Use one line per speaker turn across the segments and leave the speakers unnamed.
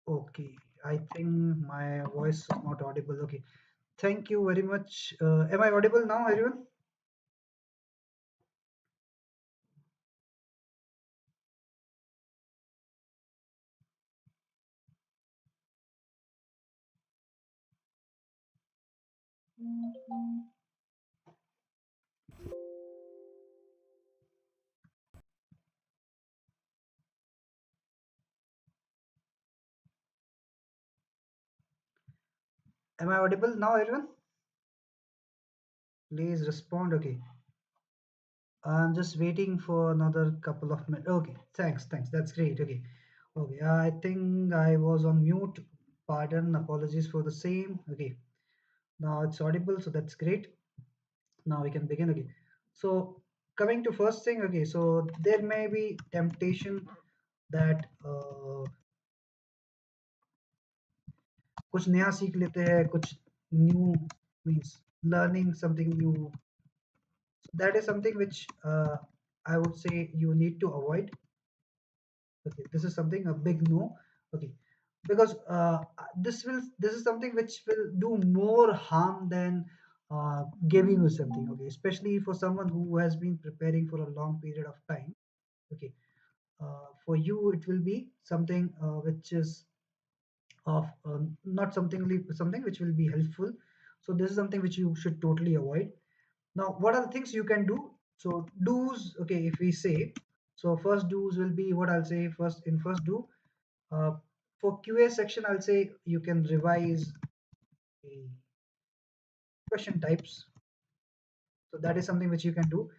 Okay, I think my voice is not audible. Okay, thank you very much. Am I audible now, everyone? Am I audible now, everyone? Please respond. Okay, I'm just waiting for another couple of minutes. Okay, thanks. That's great. Okay, okay. I think I was on mute. Pardon, apologies for the same. Okay, now it's audible, so that's great. Now we can begin. Okay, so coming to first thing. Okay, so there may be temptation that कुछ नया सीख लेते हैं, कुछ new means learning something new. So that is something which I would say you need to avoid. Okay, this is something a big no. Okay, because this is something which will do more harm than giving you something. Okay, especially for someone who has been preparing for a long period of time. Okay, for you it will be something which is of not something which will be helpful. So this is something which you should totally avoid. Now what are the things you can do? So do's, okay, if we say, so first do's will be what I'll say first. In first do, uh, for QA section I'll say you can revise the question types. So that is something which you can do.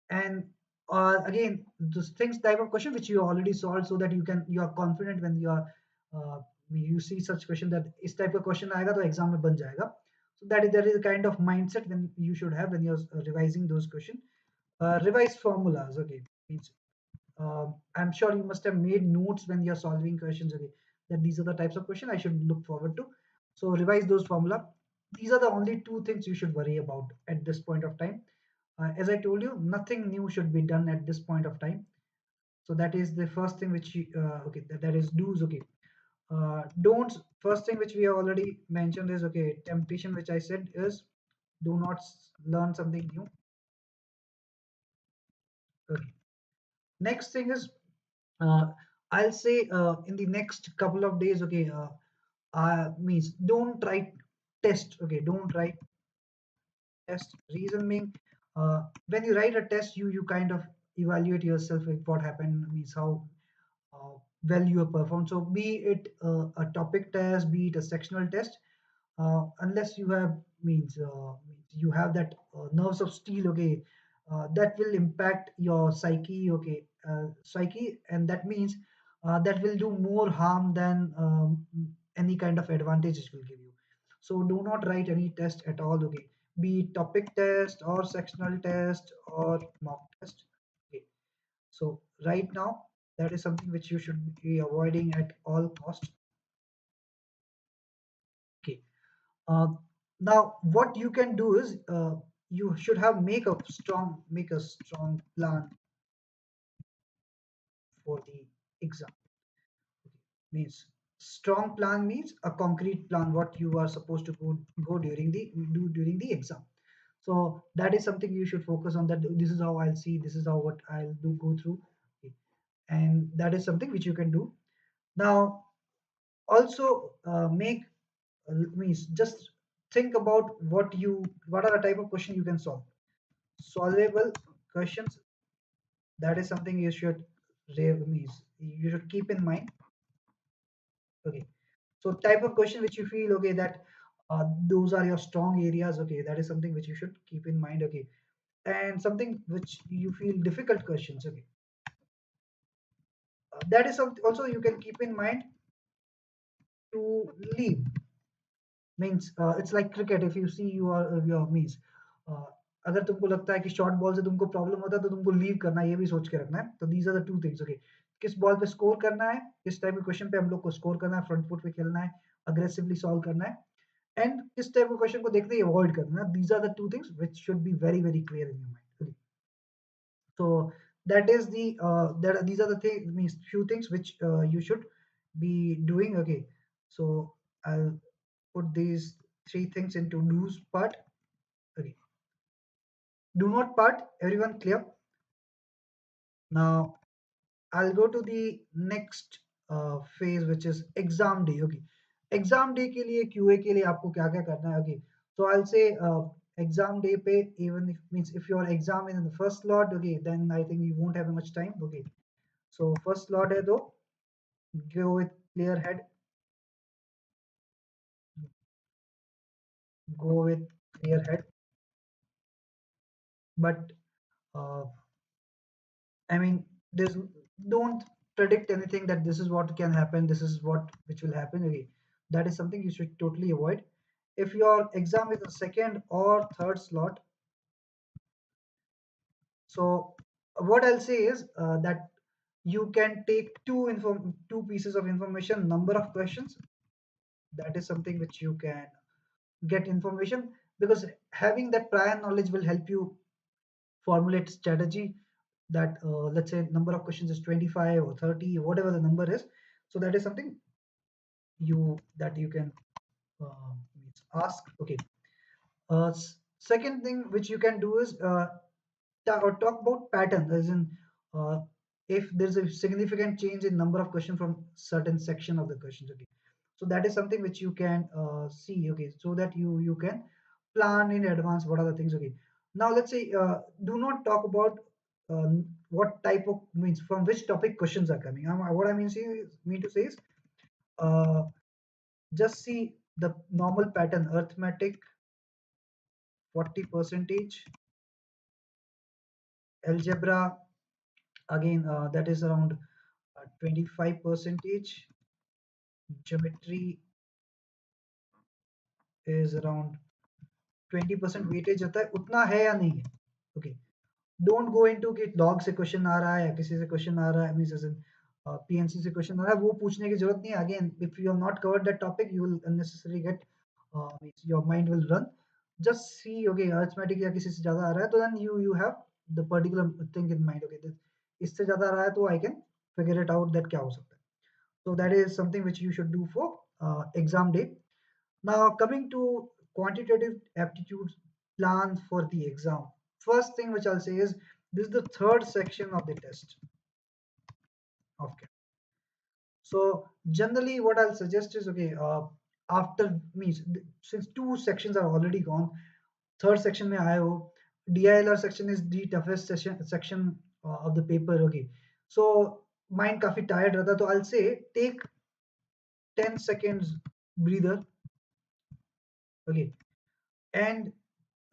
And again, those things type of question which you already solved, so that you are confident when you see such question that इस type का question आएगा तो exam में बन जाएगा. So that is the kind of mindset when you should have when you're revising those questions. Revise formulas. Okay, means I'm sure you must have made notes when you're solving questions. Okay, that these are the types of question I should look forward to. So revise those formula. These are the only two things you should worry about at this point of time. As I told you, nothing new should be done at this point of time. So that is the first thing which okay, that is do's. Okay, don'ts. First thing which we have already mentioned is, okay, temptation, which I said is do not learn something new. Okay. Next thing is, uh, I'll say in the next couple of days. Okay, means don't write test. Okay, don't write test. Reason being, when you write a test, you kind of evaluate yourself with what happened, means how uh, well you have performed. So be it a topic test, be it a sectional test, unless you have you have that nerves of steel. Okay, that will impact your psyche. Okay, psyche, and that means that will do more harm than any kind of advantage it will give you. So do not write any test at all. Okay, be it topic test or sectional test or mock test. Okay, so right now, that is something which you should be avoiding at all cost. Okay. Uh, Now, what you can do is, you should have make a strong plan for the exam. Okay. Means strong plan means a concrete plan what you are supposed to go during the exam. So that is something you should focus on. That this is how I'll see. This is how what I'll do go through. Okay. And that is something which you can do. Now, also make means just think about what are the type of question you can solve. Solvable questions, that is something you should means you should keep in mind. Okay, so type of question which you feel, okay, that those are your strong areas. Okay, that is something which you should keep in mind. Okay, and something which you feel difficult questions. Okay, that is something also you can keep in mind to leave. Means it's like cricket. If you see your means अगर तुमको लगता है कि short ball से तुमको problem होता है तो तुमको लीव करना है, ये भी सोच के रखना है. तो these are the two things. Okay, किस बॉल पे स्कोर करना है, किस टाइप के क्वेश्चन पे हम लोग को स्कोर करना है, फ्रंट फुट पे खेलना है, अग्रेसिवली सॉल्व करना है, एंड किस टाइप के क्वेश्चन को देखते ही अवॉइड करना है. These are the two things which should be very very clear in your mind. So that is these are the thing, means few things which you should be doing. Okay, So I'll put these three things into do's part. Okay. Do not part. Everyone clear? Now I'll go to the next phase, which is exam day. Okay. Exam day के लिए QA के लिए आपको क्या क्या करना है? Okay. So I'll say exam day पे, even if means if your exam is in the first slot, okay, then I think you won't have much time. Okay. So first slot है तो go with clear head, go with clear head. But uh, I mean, there's don't predict anything that this is what can happen, this is what which will happen. Okay, that is something you should totally avoid. If your exam is a second or third slot, so what I'll say is that you can take two pieces of information, number of questions. That is something which you can get information, because having that prior knowledge will help you formulate strategy, that let's say number of questions is 25 or 30, whatever the number is. So that is something you can ask. Okay. Second thing which you can do is talk about pattern, as in uh, if there's a significant change in number of questions from certain section of the questions. Okay, so that is something which you can see. Okay, so that you can plan in advance what are the things. Okay, now let's say do not talk about what type of means from which topic questions are coming. What I mean to say is uh, just see the normal pattern: arithmetic 40 percentage, algebra again that is around 25 percentage, geometry is around 20% weightage होता है, उतना है या नहीं है. Okay, don't go into कि log से question आ रहा है या किसी से क्वेश्चन आ रहा है, मींस एज इन पीएनसी से क्वेश्चन आ रहा है, वो पूछने की जरूरत नहीं है. Again if you have not covered that topic you will unnecessary get means your mind will run. Just see okay arithmetic या किसी से ज्यादा आ रहा है तो then you have the particular thing in mind. Okay, इससे ज्यादा आ रहा है तो I can figure it out that क्या हो सकता है. So that is something which you should do for exam day. Now coming to quantitative aptitude plan for the exam. First thing which I'll say is this is the third section of the test. Okay. So generally what I'll suggest is okay, after means since two sections are already gone, third section mein aaye ho, DILR section is the toughest section of the paper. Okay. So mind काफी tired रहता, तो I'll say take 10 seconds breather. Okay, and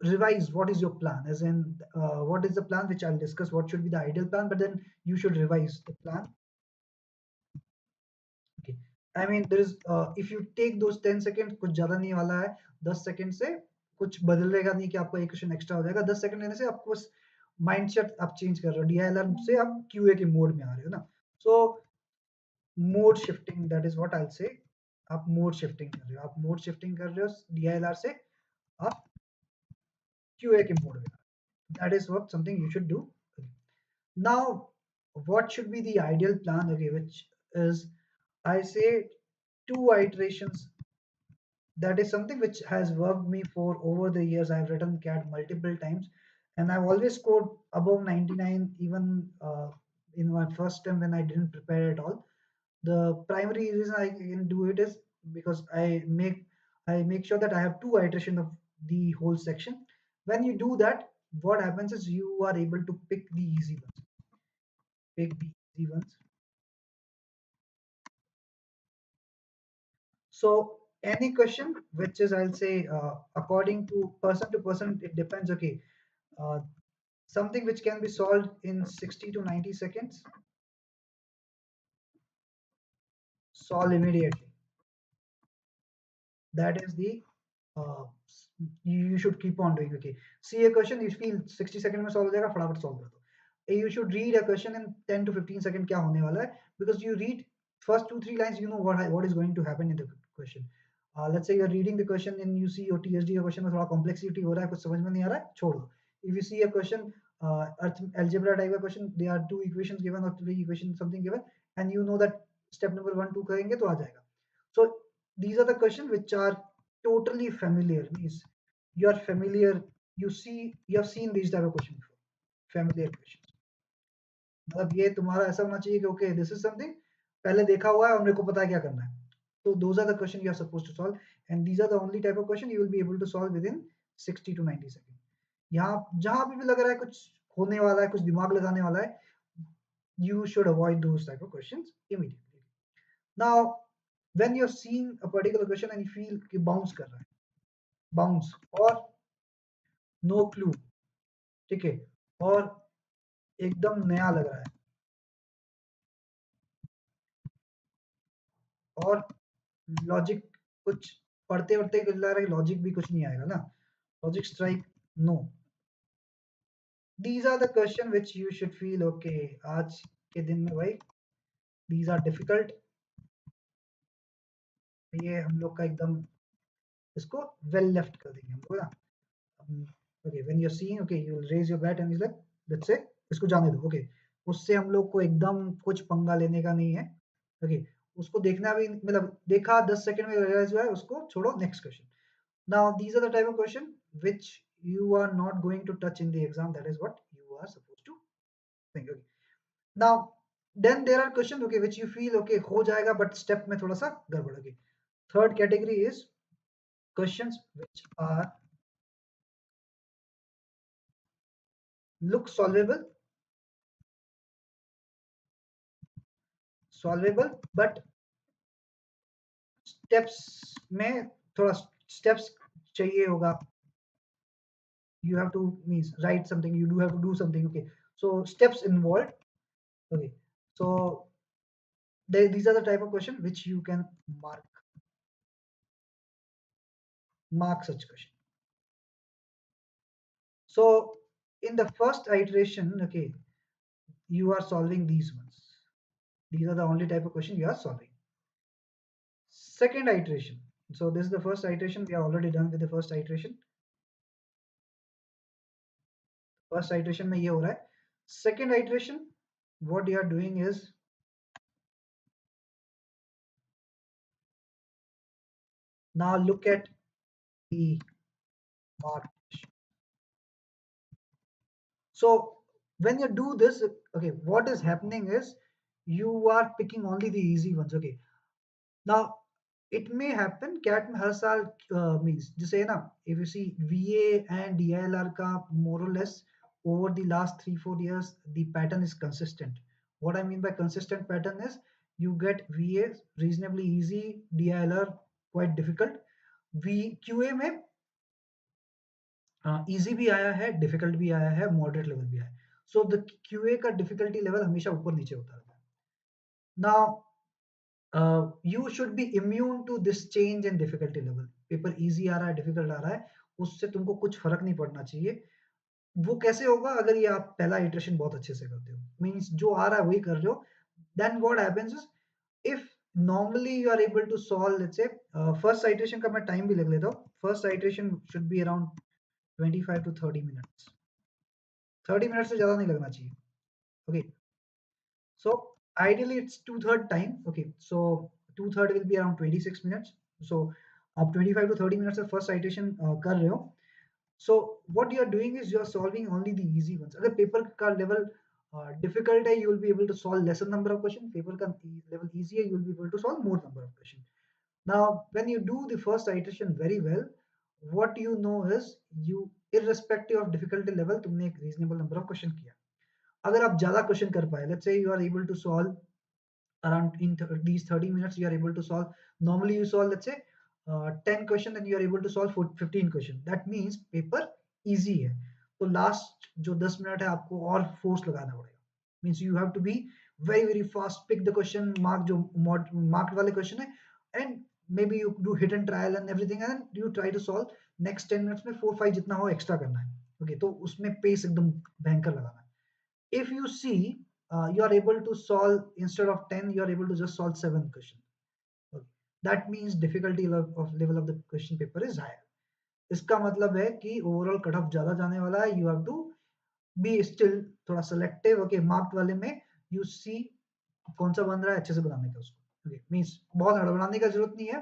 revise what is your plan, as in what is the plan, which I'll discuss what should be the ideal plan, but then you should revise the plan. Okay, I mean there is if you take those 10 seconds, कुछ ज्यादा नहीं वाला है. 10 second से कुछ बदलेगा नहीं कि आपको एक क्वेश्चन एक्स्ट्रा हो जाएगा. 10 सेकंड लेने से आपको माइंडसेट आप चेंज कर रहे हो, डीआईएलआर से आप क्यूए के मोड में आ रहे हो ना. सो mode shifting, that is what I से. आप मोड शिफ्टिंग कर रहे हो, आप मोड शिफ्टिंग कर रहे हो डीआईएलआर से आप QA के मोड में. That is what something you should do. Now, what should be the ideal plan? Okay, which is I say two iterations. That is something which has worked me for over the years. I've written CAT multiple times, and I've always scored above 99, even in my first term when I didn't prepare at all. The primary reason I can do it is because I make sure that I have two iterations of the whole section. When you do that, what happens is you are able to pick the easy ones. Pick the easy ones. So any question which is I'll say according to person it depends. Okay, uh, something which can be solved in 60 to 90 seconds, solve immediately. That is the uh, you should keep on doing. Okay, see a question you feel 60 seconds में solve हो जाएगा, फटाफट solve कर दो. You should read a question in 10 to 15 seconds क्या होने वाला है, because you read first 2 3 lines, you know what is going to happen in the question. Let's say you're reading the question and you see your TSD का question में थोड़ा complexity हो रहा है, कुछ समझ में नहीं आ रहा है, छोड़ दो. If you see a question algebra type का question, there are two equations given or three equations something given, and you know that step number 1 2 करेंगे तो आ जाएगा. So These are the questions which are totally familiar. Means you are familiar. You have seen these type of questions before. Familiar questions. मतलब ये तुम्हारा ऐसा होना चाहिए कि ओके दिस इज समथिंग पहले देखा हुआ है और मेरे को पता है क्या करना है. So those are the questions you are supposed to solve, and these are the only type of question you will be able to solve within 60 to 90 seconds. यहाँ जहाँ पे भी लग रहा है कुछ होने वाला है, कुछ दिमाग लगाने वाला है, you should avoid those type of questions immediately. Now, when you're seeing a particular question and you feel कि bounce कर रहा है, bounce और no clue, ठीक है, और एकदम नया लग रहा है और लॉजिक कुछ पढ़ते पढ़ते लग रहा है कि लॉजिक भी कुछ नहीं आएगा ना, logic strike no. These are the question which you should feel okay आज के दिन में भाई these are difficult. ये हम लोग का एकदम इसको well left कर देंगे हम लोग ना. Okay, when you're seeing okay you will raise your bat and he's like let's say इसको जाने दो. Okay, उससे हम लोग को एकदम कुछ पंगा लेने का नहीं है. Okay, उसको देखना भी मतलब देखा 10 सेकंड में रियलाइज हुआ है उसको छोड़ो. Next question. Now these are the type of question which you are not going to touch in the exam. That is what you are supposed to think. Okay. Now then there are questions okay which you feel okay हो जाएगा but step में थोड़ा सा गड़बड़. Okay. Third category is questions which are look solvable but steps में थोड़ा steps चाहिए होगा. You have to means write something, you do have to do something. Okay, so steps involved. Okay, so these are the type of question which you can mark such question. So in the first iteration, okay, you are solving these ones. These are the only type of question you are solving. Second iteration. So this is the first iteration. We are already done with the first iteration. First iteration में ये हो रहा है. Second iteration, what you are doing is now look at the mark. So when you do this, okay, what is happening is you are picking only the easy ones. Okay, now it may happen CAT में हर साल means जैसे है ना, if you see VA and DILR का more or less over the last 3-4 years the pattern is consistent. What I mean by consistent pattern is you get VA reasonably easy, DILR quite difficult, V QA में easy भी आया है, difficult भी आया है, moderate level भी आया है. सो द क्यूए का डिफिकल्टी लेवल हमेशा ऊपर नीचे होता रहता है. Now you should be immune to this change in difficulty level. Paper easy आ रहा है, डिफिकल्ट आ रहा है, उससे तुमको कुछ फर्क नहीं पड़ना चाहिए. वो कैसे होगा अगर ये आप पहला इटरेशन बहुत अच्छे से करते हो, मीन्स जो आ रहा है वही कर रहे हो. Then what happens is if normally you are able to solve let's say first iteration का मैं टाइम भी लिख लेता हूँ. First iteration should be around 25 to 30 minutes. 30 minutes से ज़्यादा नहीं लगना चाहिए. Okay. So ideally it's two-third time. Okay. So two-third will be around 26 minutes. So आप 25 to 30 minutes से first iteration कर रहे हो. So what you are doing is you are solving only the easy ones. अगर paper का level difficult है, you will be able to solve lesser number of questions. Paper का level easy है, you will be able to solve more number of questions. Now, when you do the first iteration very well, what you know is you, irrespective of difficulty level, तुमने एक reasonable number of question किया. अगर आप ज़्यादा question कर पाए, let's say you are able to solve around in these 30 minutes, you are able to solve, normally you solve let's say 10 question and you are able to solve 15 question. That means paper easy है. तो last जो 10 minute है आपको और force लगाना पड़ेगा. Means you have to be very very fast, pick the question, mark जो marked वाले question है, and maybe you do hit and trial and everything and you try to solve next 10 minutes में 4-5 जितना हो extra करना है. Okay, तो उसमें pace एकदम भयंकर लगाना है. If you see you are able to solve instead of 10 you are able to just solve 7 questions. Okay. That means difficulty level of the question paper is higher. इसका मतलब है कि ओवरऑल कट ऑफ ज्यादा जाने वाला है. You have to be still थोड़ा selective. Okay, marked वाले में यू सी कौन सा बन रहा है, अच्छे से बनाने का उसको. ओके, मींस बहुत हड़बड़ाने का जरूरत नहीं है.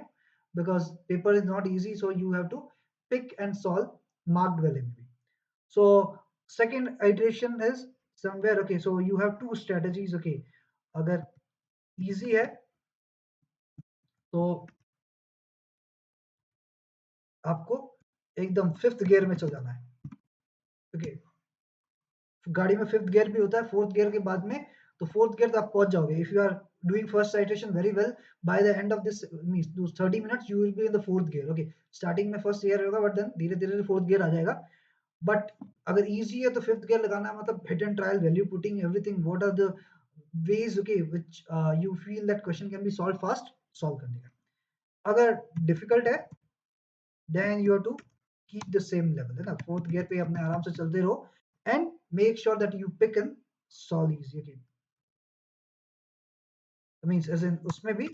because paper is not easy, so you have to pick and solve marked well maybe. So second iteration is somewhere, okay, so you have two strategies, okay, अगर easy है तो आपको एकदम फिफ्थ गियर में चल जाना है, ओके। गाड़ी में फिफ्थ गियर भी होता है, फोर्थ गियर के बाद में, तो फोर्थ गियर तो आप पहुंच जाओगे if you are doing first citation very well, by the end of this means those 30 minutes you will be in the fourth gear, okay. Starting में फर्स्ट गियर होगा, बट देन धीरे धीरे fourth gear आ जाएगा। But अगर easy है तो fifth gear लगाना, मतलब hit and trial, value putting, everything, what are the ways, okay, which you feel that question can be solved fast, solve करने का। अगर डिफिकल्ट है then you have to keep the same level, है ना, fourth gear पे अपने आराम से चलते रहो and make sure that you pick and solve easy, means as in उसमें भी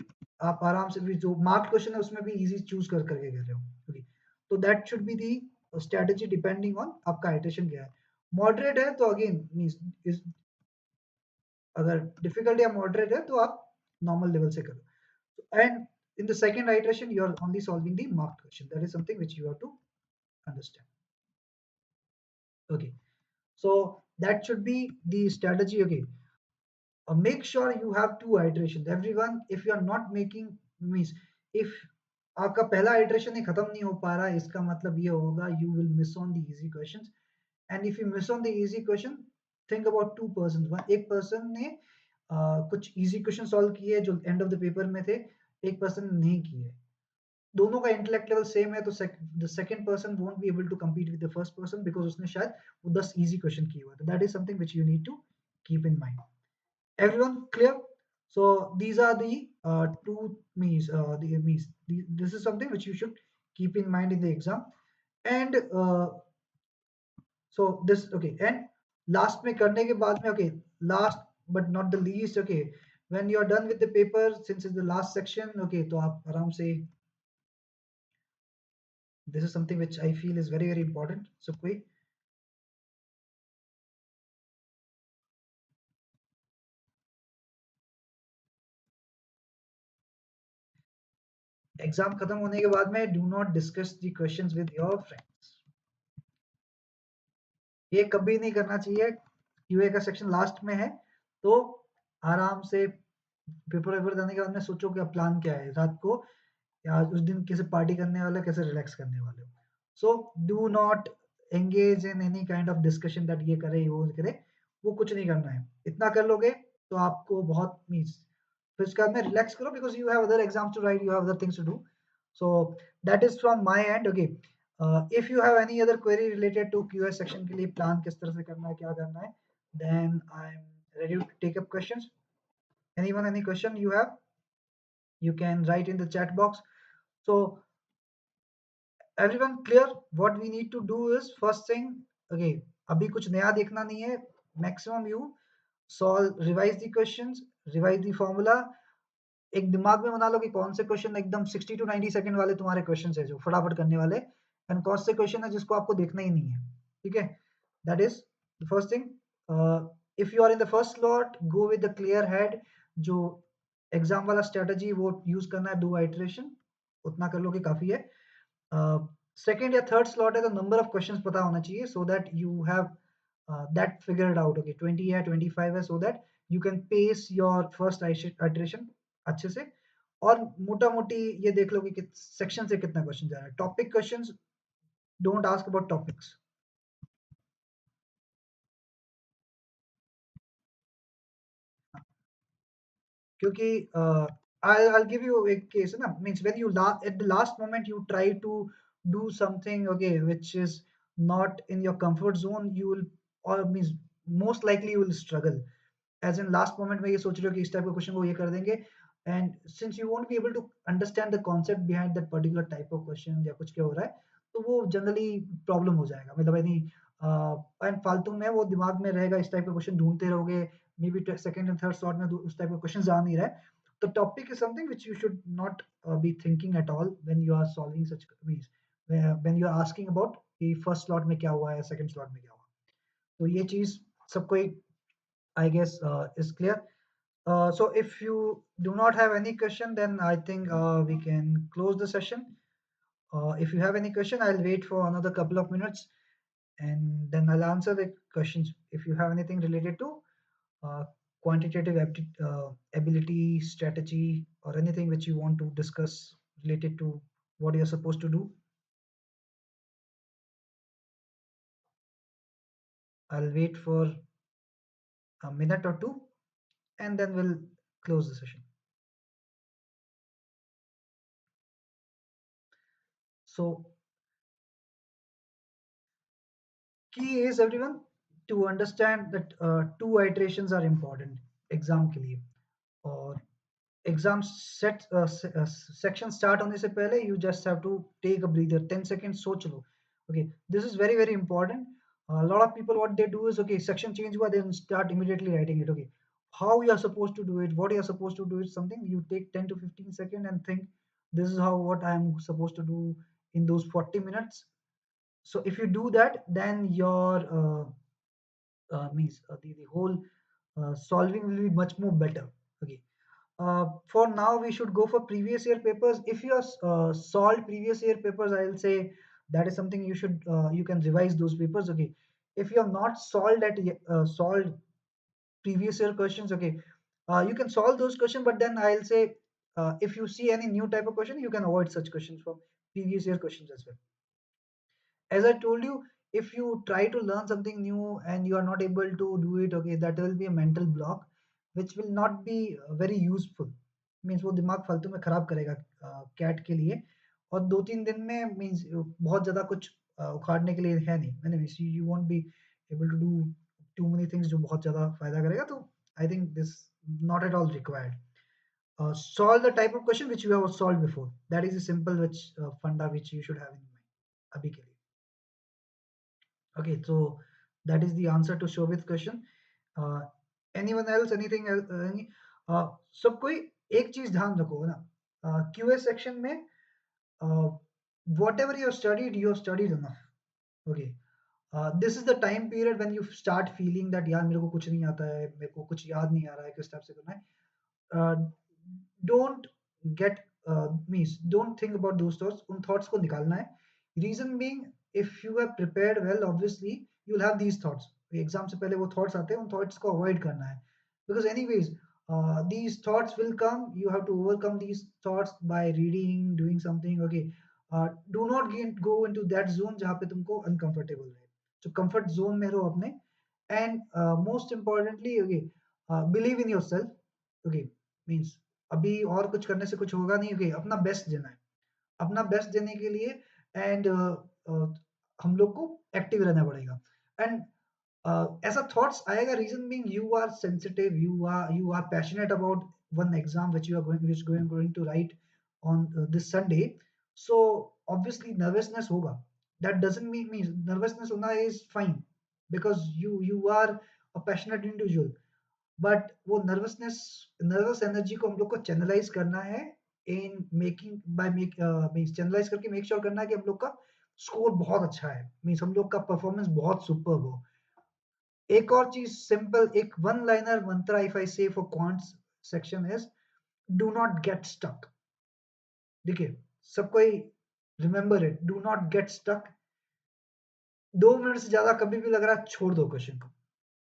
आप आराम से भी जो मार्क्ड क्वेश्चन है उसमें भी इजी चूज कर करके कर रहे हो, ओके। तो that should be the strategy depending on आपका आइटरेशन क्या है। मॉडरेट है तो अगेन मींस इस, अगर डिफिकल्ट या मॉडरेट है तो आप नॉर्मल लेवल से करो, and in the second iteration you are only solving the marked question, that is something which you have to understand, okay। So that should be the strategy, okay। Make sure you have two iterations, everyone, if you are not making means if आपका पहला iteration ही खत्म नहीं हो पा रहा है, इसका मतलब ये होगा you will miss on the easy questions, and if you miss on the easy question, think about two persons, one एक person ने कुछ easy question solve किए जो end of the paper में थे, एक person ने नहीं किए, दोनों का इंटेलेक्ट लेवल सेम है, तो the second person won't be able to compete with the first person because उसने शायद वो 10 इजी क्वेश्चन किए हुए थे, that is something which you need to keep in mind. everyone clear? So these are the two means the means this is something which you should keep in mind in the exam, and so this, okay, and last में करने के बाद में, okay, last but not the least, okay, when you are done with the paper, since it's the last section, okay, तो आप आराम से, this is something which I feel is very very important, so कोई exam खत्म होने के बाद में do not discuss the questions with your friends, ये कभी नहीं करना चाहिए। क्यूए का सेक्शन लास्ट में है, तो आराम से पेपर वेपर देने के बाद में सोचो कि अब प्लान क्या है रात को, या उस दिन कैसे पार्टी करने वाले हो, कैसे रिलैक्स करने वाले हो। So do not engage in any kind of discussion that ये करे वो करे, वो कुछ नहीं करना है। इतना कर लोगे तो आपको बहुत मीन्स, फिर उसके बाद में रिलैक्स करो because you have other exams to write, you have other things to do. So that is from my end, okay. If you have any other query related to QA section के लिए plan किस तरह से करना है, क्या करना है, then I am ready to take up questions. Anyone any question you have, you can write in the chat box। So everyone clear? What we need to do is first thing, okay, अभी कुछ नया देखना नहीं है, maximum you solve, revise the questions, revise the formula, एक दिमाग में बना लो कि कौन से क्वेश्चन एकदम 60 टू 90 सेकंड वाले तुम्हारे क्वेश्चन है जो फटाफट करने वाले, एंड कौन से क्वेश्चन है जिसको आपको देखना ही नहीं है, ठीक है। That is the first thing. If you are in the first slot, go with the clear head, जो एग्जाम वाला स्ट्रेटजी वो यूज करना है, 2 आइटरेशन, उतना कर लो कि काफी है। सेकेंड या थर्ड स्लॉट है तो नंबर ऑफ क्वेश्चंस पता होना चाहिए, so that you have that figured out, okay 20 है 25 है, so that you can pace your first iteration अच्छे से। और मोटा मोटी ये देख लो कि सेक्शन से कितना क्वेश्चन जा रहा है। Topic questions, don't ask about topics, क्योंकि I'll give you a case ना, means when you at the last moment you try to do something, okay, which is not in your comfort zone, you will, or means most likely you will struggle, as in last moment में ये सोच रहे हो कि इस type का question को ये कर देंगे, and since you won't be able to understand the concept behind that particular type of question या कुछ क्या हो रहा है, तो वो जनरली प्रॉब्लम हो जाएगा, मतलब यानी एंड फालतू में वो दिमाग में रहेगा, इस टाइप का क्वेश्चन ढूंढते रहोगे, may be second and third slot में उस टाइप का क्वेश्चन आ नहीं रहा है। तो topic is something which you should not be thinking at all when you are solving such means, when you are asking about कि फर्स्ट स्लॉट में क्या हुआ है, सेकंड स्लॉट में क्या हुआ। तो ये चीज सबको I guess is clear. So if you do not have any question, then I think we can close the session. If you have any question, I'll wait for another couple of minutes and then I'll answer the questions. If you have anything related to uh, ability, strategy, or anything which you want to discuss related to what you're supposed to do, I'll wait for a minute or two and then we'll close the session. So key is everyone to understand that two iterations are important exam के लिए और exam set section start होने से पहले you just have to take a breather 10 seconds सोच लो okay this is very very important a lot of people what they do is okay section change हुआ then start immediately writing it okay how you are supposed to do it what you are supposed to do is something you take 10 to 15 seconds and think this is how what I am supposed to do in those 40 minutes so if you do that then your means the whole solving will be much more better okay for now we should go for previous year papers if you have solved previous year papers I'll say that is something you should you can revise those papers okay if you have not solved previous year questions okay you can solve those questions but then I'll say if you see any new type of question you can avoid such questions from previous year questions as well as I told you, if you try to learn something new and you are not able to do it, okay, that will be a mental block, which will not be very useful. Means वो दिमाग फालतू में खराब करेगा cat के लिए और 2-3 दिन में मीन्स बहुत ज़्यादा कुछ उखाड़ने के लिए है नहीं मैंने means you won't be able to do too many things जो बहुत ज़्यादा फायदा करेगा तो I think this not at all required solve the type of question which you have solved before that is a simple which funda which you should have in mind अभी के लिए Okay, so that is the answer to Shobit's question. Uh, anyone else? Anything else? सब कोई एक चीज ध्यान रखो ना QA section में whatever you have studied enough. Okay. This is the time period when you start feeling that यार मेरे को कुछ नहीं आता है मेरे को कुछ याद नहीं आ रहा है किस टाइप से करना है uh, don't get means don't think about those thoughts उन thoughts को निकालना है reason being if you have prepared well obviously you'll have these thoughts exam से पहले वो thoughts आते हैं उन thoughts को avoid करना है because anyways these thoughts will come you have to overcome these thoughts by reading doing something okay do not go into that zone जहाँ पे तुमको uncomfortable रहे so comfort zone में रहो अपने and most importantly okay believe in yourself okay means अभी और कुछ करने से कुछ होगा नहीं okay, अपना बेस्ट देना है अपना बेस्ट देने के लिए एंड हम लोग को एक्टिव रहना पड़ेगा एंड ऐसा थॉट्स आएगा reason being you are sensitive you are passionate about one exam which you are going to write on this Sunday so obviously nervousness होगा दैट डजंट मीन नर्वसनेस होना is fine because you are a passionate individual but वो nervous energy को हम लोग को channelize करना है in making by make means channelize करके मेक श्योर करना है कि हम लोग का स्कोर बहुत अच्छा है मींस हम लोग का परफॉर्मेंस बहुत सुपर हो एक और चीज सिंपल एक one liner mantra if I say for quants section is do not get stuck देखिए सब कोई remember it do not get stuck 2 minute से ज्यादा कभी भी लग रहा है छोड़ दो क्वेश्चन को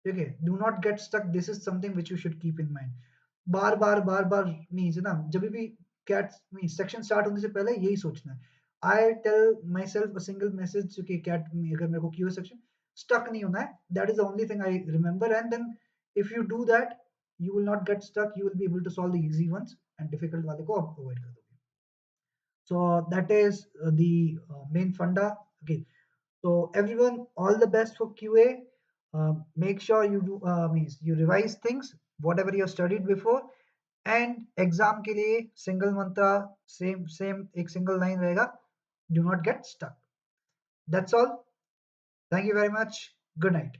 ठीक है do not get stuck this is something which you should keep in mind बार बार मीन्स ना जब भी कैट मीन्स सेक्शन स्टार्ट होने से पहले यही सोचना है I tell myself a single message कि कैट अगर मेरे को क्यू सेक्शन स्टक नहीं होना है that is the only thing I remember and then if you do that you will not get stuck you will be able to solve the easy ones and difficult वाले को avoid कर दोगे so that is the main funda okay so everyone, all the best for QA. Make sure you do means you revise things whatever you have studied before and exam के लिए single mantra same एक single line रहेगा. Do not get stuck. That's all. Thank you very much. Good night.